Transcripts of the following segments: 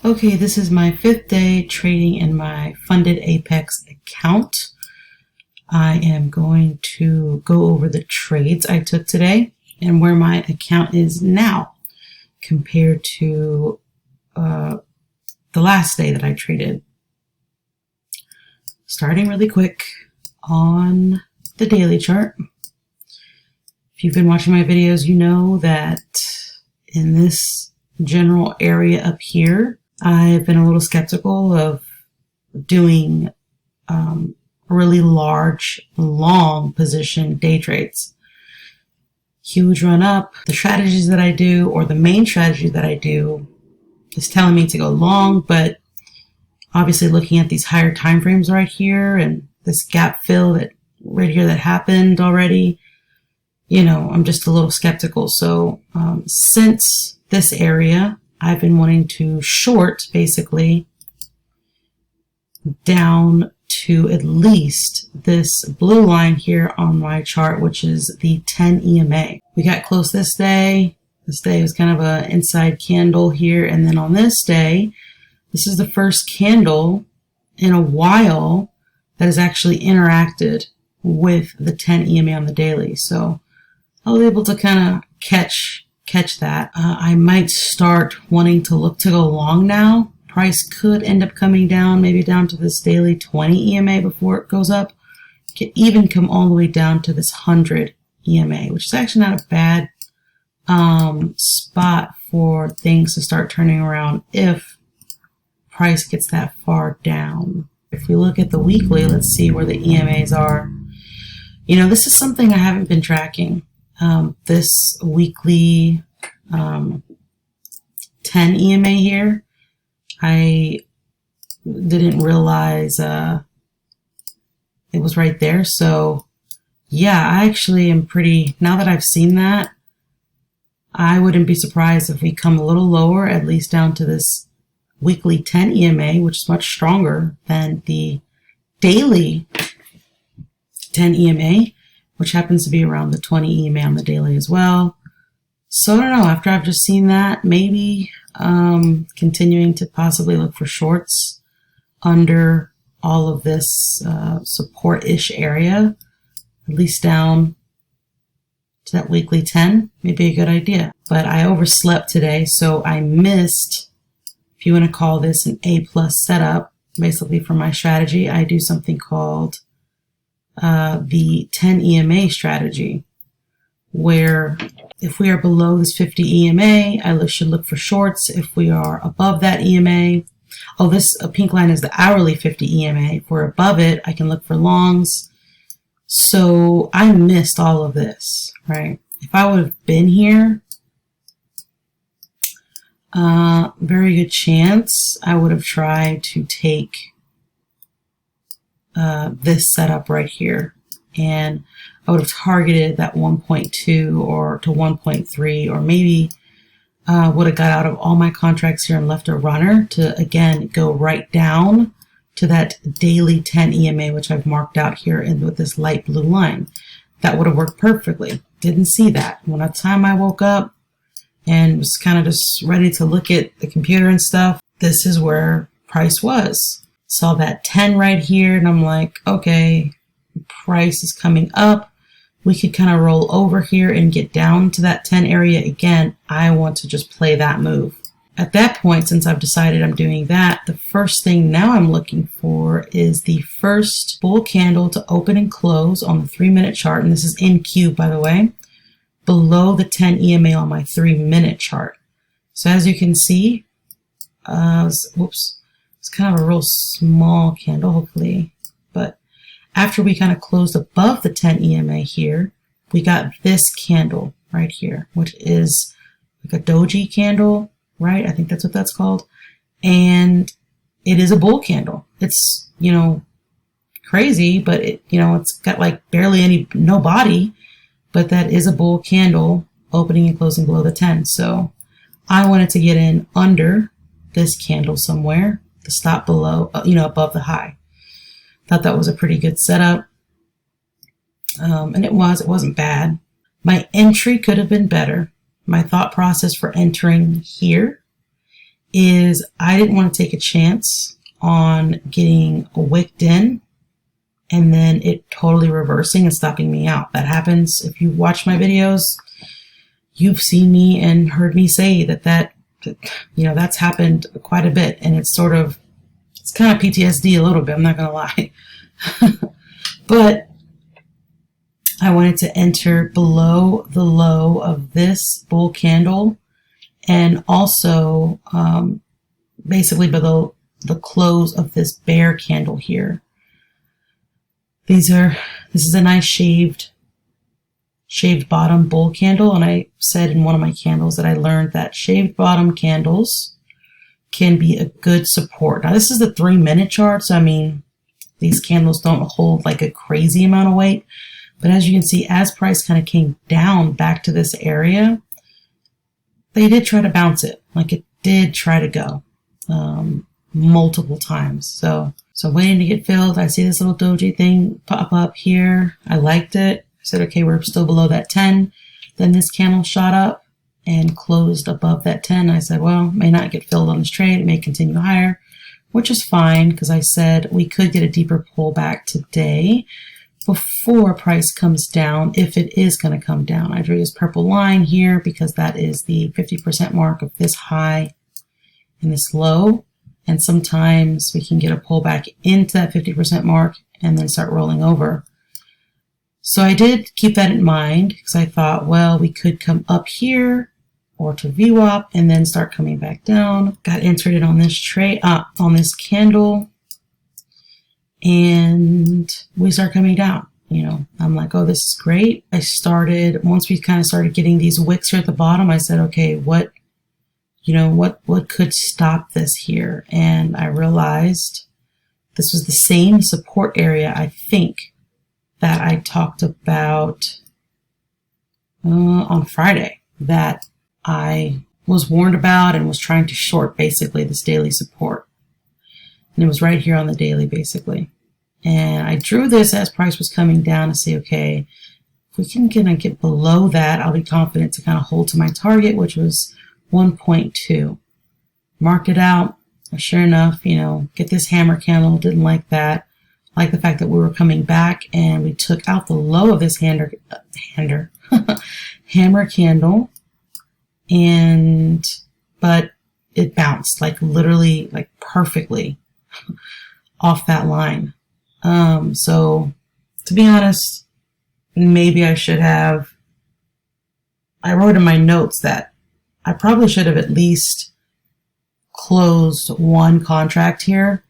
Okay, this is my 5th day trading in my funded Apex account. I am going to go over the trades I took today and where my account is now compared to the last day that I traded. Starting really quick on the daily chart. If you've been watching my videos, you know that in this general area up here, I've been a little skeptical of doing really large, long position day trades. Huge run up. The strategies that I do, or the main strategy that I do, is telling me to go long, but obviously looking at these higher time frames right here and this gap fill that right here that happened already, you know, I'm just a little skeptical. So since this area, I've been wanting to short basically down to at least this blue line here on my chart, which is the 10 EMA. We got close this day. This day was kind of an inside candle here. And then on this day, this is the first candle in a while that has actually interacted with the 10 EMA on the daily. So I was able to kind of catch that. I might start wanting to look to go long now. Price could end up coming down, maybe down to this daily 20 EMA before it goes up. Could even come all the way down to this 100 EMA, which is actually not a bad spot for things to start turning around if price gets that far down. If we look at the weekly, let's see where the EMAs are. You know, this is something I haven't been tracking. This weekly 10 EMA here, I didn't realize it was right there. So yeah, I actually am pretty, now that I've seen that, I wouldn't be surprised if we come a little lower, at least down to this weekly 10 EMA, which is much stronger than the daily 10 EMA, which happens to be around the 20 EMA on the daily as well. So I don't know, after I've just seen that, maybe continuing to possibly look for shorts under all of this support-ish area, at least down to that weekly 10, may be a good idea. But I overslept today, so I missed, if you want to call this an A-plus setup, basically for my strategy, I do something called the 10 EMA strategy, where if we are below this 50 EMA, I should look for shorts. If we are above that EMA, oh, this pink line is the hourly 50 EMA. If we're above it, I can look for longs. So I missed all of this, right? If I would have been here, very good chance I would have tried to take this setup right here, and I would have targeted that 1.2 or to 1.3, or maybe would have got out of all my contracts here and left a runner to again go right down to that daily 10 EMA, which I've marked out here with this light blue line. That would have worked perfectly. Didn't see that. When the time I woke up and was kind of just ready to look at the computer and stuff, this is where price was. Saw that 10 right here, and I'm like, okay, price is coming up. We could kind of roll over here and get down to that 10 area again. I want to just play that move. At that point, since I've decided I'm doing that, the first thing now I'm looking for is the first bull candle to open and close on the 3-minute chart. And this is in Q, by the way, below the 10 EMA on my 3-minute chart. So as you can see, whoops, it's kind of a real small candle, hopefully, but after we kind of closed above the 10 EMA here, we got this candle right here, which is like a doji candle, right? I think that's what that's called. And it is a bull candle. It's, you know, crazy, but it, you know, it's got like barely no body, but that is a bull candle opening and closing below the 10. So I wanted to get in under this candle somewhere, the stop below, you know, above the high. Thought that was a pretty good setup. And it wasn't bad. My entry could have been better. My thought process for entering here is I didn't want to take a chance on getting wicked in and then it totally reversing and stopping me out. That happens. If you watch my videos, you've seen me and heard me say that that's happened quite a bit, and it's kind of PTSD a little bit, I'm not gonna lie. But I wanted to enter below the low of this bull candle, and also basically below the close of this bear candle here. This is a nice shaved bottom bull candle, and I said in one of my candles that I learned that shaved bottom candles can be a good support. Now this is the 3-minute chart, so I mean these candles don't hold like a crazy amount of weight, but as you can see, as price kind of came down back to this area, they did try to bounce it. Like it did try to go multiple times. So waiting to get filled. I see this little doji thing pop up here. I liked it. I said, okay, we're still below that 10. Then this candle shot up and closed above that 10. I said, well, may not get filled on this trade. It may continue higher, which is fine because I said we could get a deeper pullback today before price comes down, if it is going to come down. I drew this purple line here because that is the 50% mark of this high and this low. And sometimes we can get a pullback into that 50% mark and then start rolling over. So I did keep that in mind because I thought, well, we could come up here or to VWAP and then start coming back down. Got entered in on this trade, on this candle, and we start coming down. You know, I'm like, oh, this is great. Once we kind of started getting these wicks here at the bottom, I said, okay, what could stop this here? And I realized this was the same support area, I think, that I talked about on Friday, that I was warned about and was trying to short basically this daily support. And it was right here on the daily basically. And I drew this as price was coming down to say, okay, if we can get below that, I'll be confident to kind of hold to my target, which was 1.2. Marked it out. Sure enough, get this hammer candle. Didn't like that. Like the fact that we were coming back and we took out the low of this hammer candle, but it bounced literally perfectly off that line. So to be honest, maybe I wrote in my notes that I probably should have at least closed one contract here,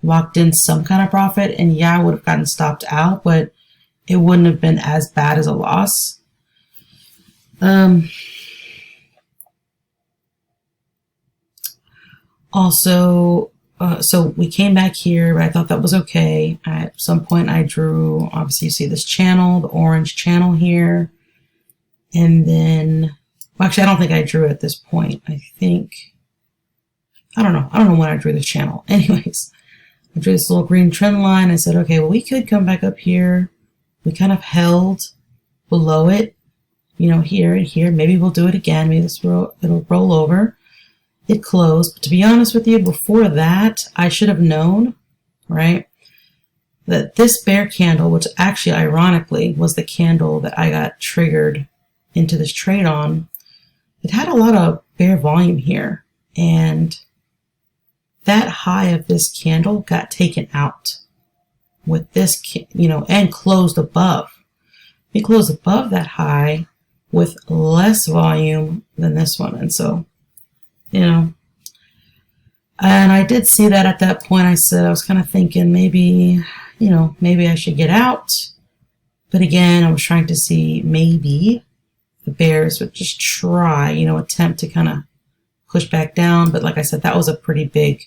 locked in some kind of profit, and yeah, I would have gotten stopped out, but it wouldn't have been as bad as a loss. Also, so we came back here, but I thought that was okay. At some point I drew, obviously you see this channel, the orange channel here, and then, well, actually I don't think I drew it at this point. I don't know when I drew this channel. Anyways, I drew this little green trend line. I said, okay, well, we could come back up here. We kind of held below it, here and here. Maybe we'll do it again. Maybe it'll roll over. It closed. But to be honest with you, before that, I should have known, right, that this bear candle, which actually ironically was the candle that I got triggered into this trade on, it had a lot of bear volume here. And that high of this candle got taken out with this, and closed above. We closed above that high with less volume than this one. And so, and I did see that at that point. I was kind of thinking maybe I should get out. But again, I was trying to see maybe the bears would just try, attempt to kind of push back down. But like I said, that was a pretty big,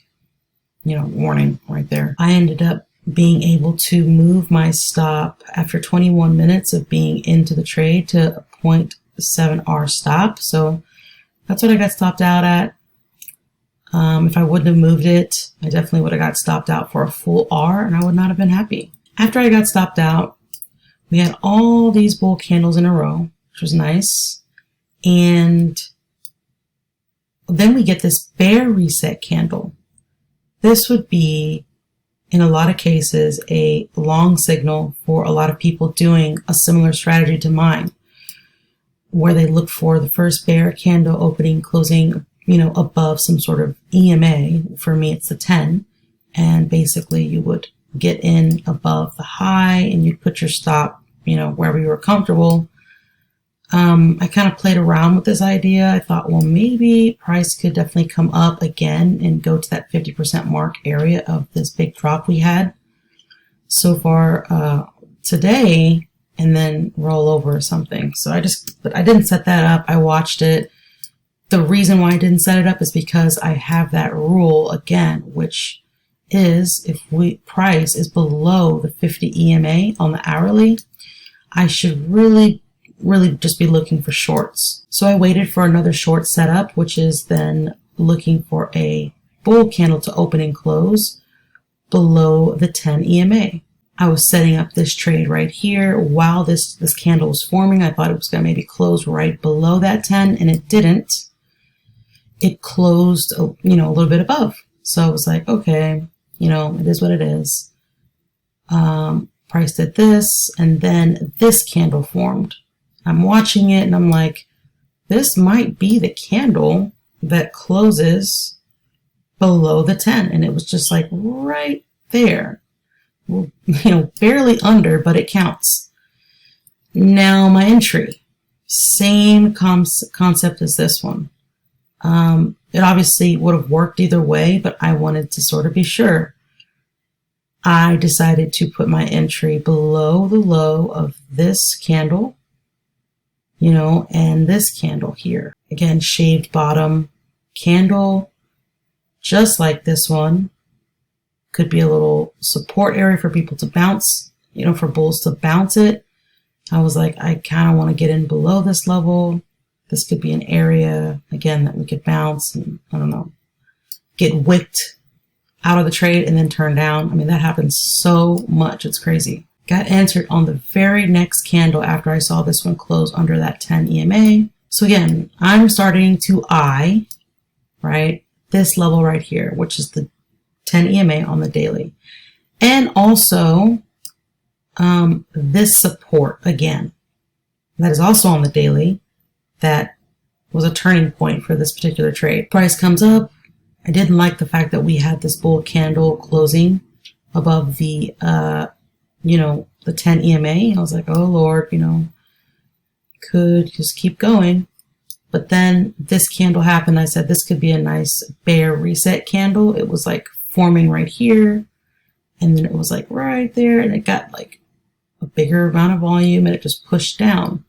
warning right there. I ended up being able to move my stop after 21 minutes of being into the trade to a 0.7 R stop. So that's what I got stopped out at. If I wouldn't have moved it, I definitely would have got stopped out for a full R, and I would not have been happy. After I got stopped out, we had all these bull candles in a row, which was nice. And then we get this bear reset candle. This would be, in a lot of cases, a long signal for a lot of people doing a similar strategy to mine, where they look for the first bear candle opening, closing, above some sort of EMA. For me, it's the 10. And basically you would get in above the high and you'd put your stop, wherever you were comfortable. I kind of played around with this idea. I thought, well, maybe price could definitely come up again and go to that 50% mark area of this big drop we had so far today, and then roll over or something. So but I didn't set that up. I watched it. The reason why I didn't set it up is because I have that rule again, which is if price is below the 50 EMA on the hourly, I should really just be looking for shorts. So I waited for another short setup, which is then looking for a bull candle to open and close below the 10 EMA. I was setting up this trade right here while this candle was forming. I thought it was going to maybe close right below that 10, and it didn't. It closed, a little bit above. So I was like, okay, it is what it is. Price did this, and then this candle formed. I'm watching it and I'm like, this might be the candle that closes below the 10. And it was just like right there, barely under, but it counts. Now my entry, same concept as this one. It obviously would have worked either way, but I wanted to sort of be sure. I decided to put my entry below the low of this candle, and this candle here. Again, shaved bottom candle, just like this one. Could be a little support area for people to bounce, for bulls to bounce it. I was like, I kind of want to get in below this level. This could be an area, again, that we could bounce and, get wicked out of the trade and then turn down. I mean, that happens so much. It's crazy. Got entered on the very next candle after I saw this one close under that 10 EMA. So again, I'm starting to eye, right, this level right here, which is the 10 EMA on the daily. And also this support again, that is also on the daily. That was a turning point for this particular trade. Price comes up. I didn't like the fact that we had this bull candle closing above the, the 10 EMA. I was like, oh Lord, could just keep going. But then this candle happened. I said, this could be a nice bear reset candle. It was like forming right here. And then it was like right there. And it got like a bigger amount of volume and it just pushed down.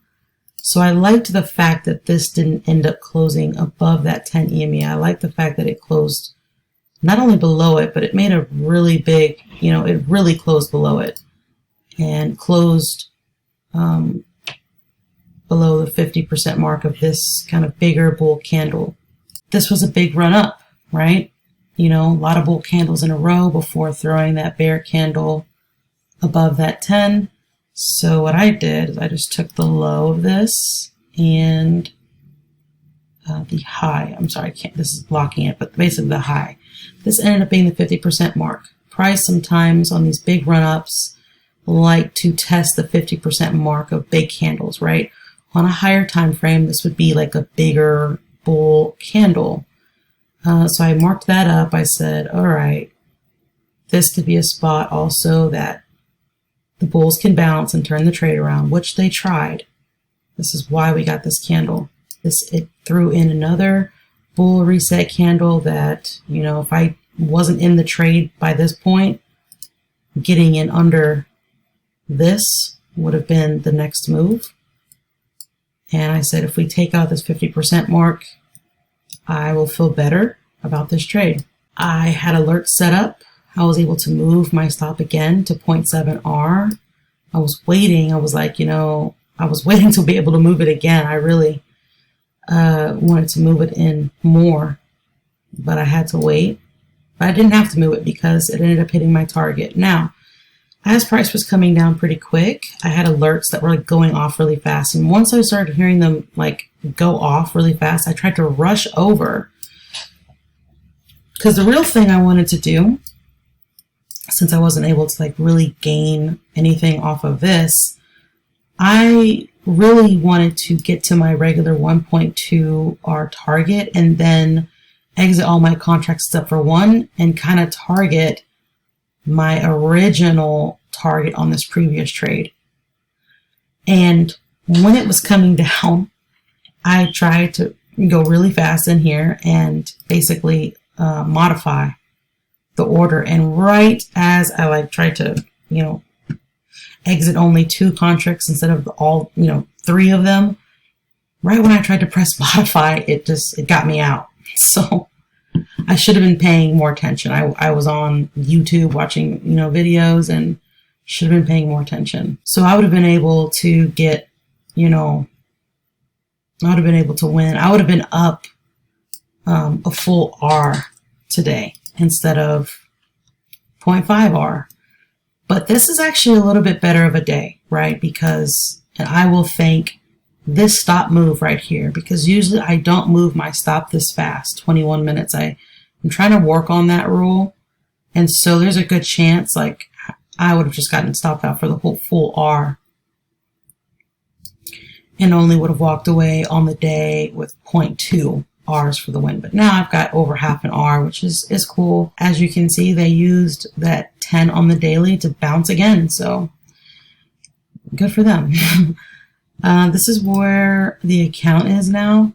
So I liked the fact that this didn't end up closing above that 10 EMA. I liked the fact that it closed not only below it, but it made a really big, it really closed below it and closed below the 50% mark of this kind of bigger bull candle. This was a big run up, right? A lot of bull candles in a row before throwing that bear candle above that 10. So what I did is I just took the low of this and the high. I'm sorry, this is blocking it, but basically the high. This ended up being the 50% mark. Price sometimes on these big run-ups like to test the 50% mark of big candles, right? On a higher time frame, this would be like a bigger bull candle. So I marked that up. I said, all right, this could be a spot also that the bulls can bounce and turn the trade around, which they tried. This is why we got this candle. It threw in another bull reset candle that, if I wasn't in the trade by this point, getting in under this would have been the next move. And I said, if we take out this 50% mark, I will feel better about this trade. I had alerts set up. I was able to move my stop again to 0.7R. I was waiting. I was like, I was waiting to be able to move it again. I really wanted to move it in more, but I had to wait. But I didn't have to move it because it ended up hitting my target. Now, as price was coming down pretty quick, I had alerts that were like going off really fast. And once I started hearing them like go off really fast, I tried to rush over Because the real thing I wanted to do, since I wasn't able to like really gain anything off of this, I really wanted to get to my regular 1.2R target and then exit all my contracts except for one and kind of target my original target on this previous trade. And when it was coming down, I tried to go really fast in here and basically modify the order. And right as I like tried to, exit only 2 contracts instead of all, 3 of them, right when I tried to press modify, it got me out. So I should have been paying more attention. I was on YouTube watching, videos and should have been paying more attention. So I would have been able to get, I would have been able to win. I would have been up a full R today instead of 0.5 R. But this is actually a little bit better of a day, right? Because, and I will thank this stop move right here, because usually I don't move my stop this fast, 21 minutes. I'm trying to work on that rule. And so there's a good chance like I would have just gotten stopped out for the whole full R and only would have walked away on the day with 0.2 R's for the win. But now I've got over half an R, which is cool. As you can see, they used that 10 on the daily to bounce again. So good for them. This is where the account is now.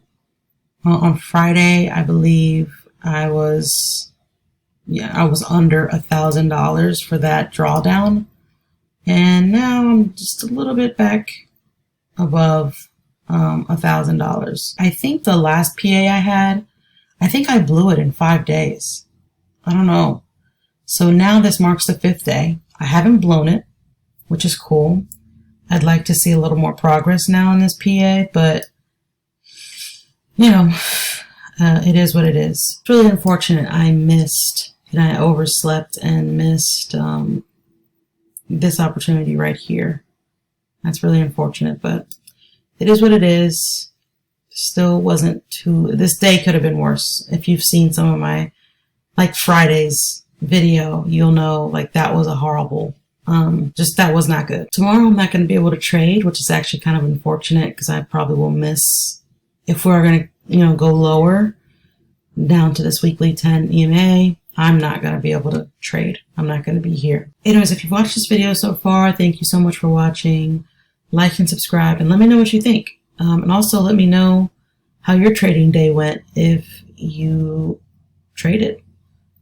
On Friday, I believe I was under $1,000 for that drawdown. And now I'm just a little bit back above $1,000. I think the last PA I had, I think I blew it in 5 days. I don't know. So now this marks the 5th day. I haven't blown it, which is cool. I'd like to see a little more progress now in this PA, but it is what it is. It's really unfortunate I missed and I overslept and missed this opportunity right here. That's really unfortunate, but it is what it is. Still wasn't too, this day could have been worse. If you've seen some of my, like Friday's video, you'll know like that was a horrible, that was not good. Tomorrow I'm not going to be able to trade, which is actually kind of unfortunate because I probably will miss, if we're going to, go lower down to this weekly 10 EMA, I'm not going to be able to trade. I'm not going to be here. Anyways, if you've watched this video so far, thank you so much for watching. Like and subscribe and let me know what you think. And also let me know how your trading day went if you traded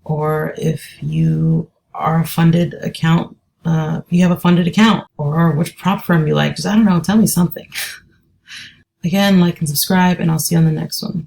or if you are a funded account, you have a funded account or which prop firm you like. Just, I don't know, tell me something. Again, like and subscribe and I'll see you on the next one.